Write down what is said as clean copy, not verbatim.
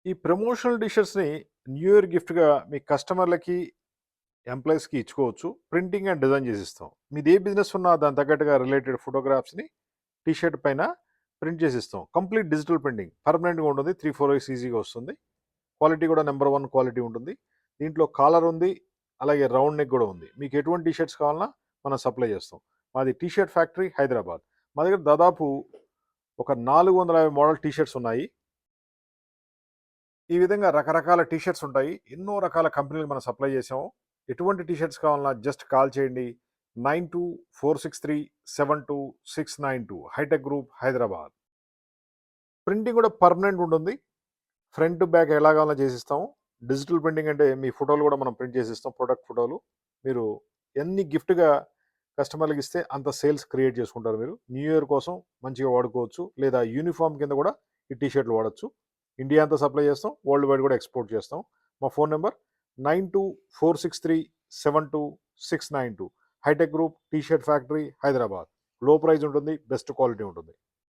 ఈ promotional డిషెస్‌ని new year గిఫ్ట్‌గా మీ కస్టమర్‌లకి, ఎంప్లాయీస్‌కి ఇచ్చుకోవచ్చు. ప్రింటింగ్ అండ్ డిజైన్ చేసిస్తాం. మీది ఏ బిజినెస్ ఉన్నా దానికి తగ్గట్టుగా రిలేటెడ్ ఫోటోగ్రాఫ్స్‌ని టీ షర్ట్ పైన ప్రింట్ చేసిస్తాం. Complete digital printing. పర్మనెంట్‌గా ఉంటుంది. 3, 4 ఇయర్స్ ఈజీగా వస్తుంది. క్వాలిటీ కూడా నంబర్ 1 క్వాలిటీ ఉంటుంది. దీంట్లో కాలర్ ఉంది. అలాగే రౌండ్ నెక్ కూడా ఉంది. మీకు ఎటువంటి టీ షర్ట్స్ కావాలన్నా మనం సప్లై చేస్తాం. మాది టీ షర్ట్ ఫ్యాక్టరీ హైదరాబాద్. మా దగ్గర దాదాపు ఒక 450 మోడల్ టీ షర్ట్స్ ఉన్నాయి. ఈ విధంగా రకరకాల టీ షర్ట్స్ ఉంటాయి. ఎన్నో రకాల కంపెనీలకు మనం సప్లై చేసాము. ఎటువంటి టీ షర్ట్స్ కావాలన్నా జస్ట్ కాల్ చేయండి. 9246372692 హైటెక్ గ్రూప్ హైదరాబాద్. ప్రింటింగ్ కూడా పర్మనెంట్ ఉంటుంది. ఫ్రంట్, బ్యాక్ ఎలా కావాలన్నా చేసిస్తాము. డిజిటల్ ప్రింటింగ్ అంటే మీ ఫోటోలు కూడా మనం ప్రింట్ చేసిస్తాం. ప్రొడక్ట్ ఫోటోలు. మీరు ఎన్ని గిఫ్ట్‌గా కస్టమర్‌లకి ఇస్తే అంత సేల్స్ క్రియేట్ చేసుకుంటారు మీరు. న్యూ ఇయర్ కోసం మంచిగా వాడుకోవచ్చు. లేదా యూనిఫార్మ్ కింద కూడా ఈ టీ షర్ట్‌లు వాడొచ్చు. ఇండియా అంతా సప్లై చేస్తాం. వరల్డ్ వైడ్ కూడా ఎక్స్‌పోర్ట్ చేస్తాం. మా phone number 9246372692 hitech group T shirt factory Hyderabad. Low price ఉంటుంది. బెస్ట్ క్వాలిటీ ఉంటుంది.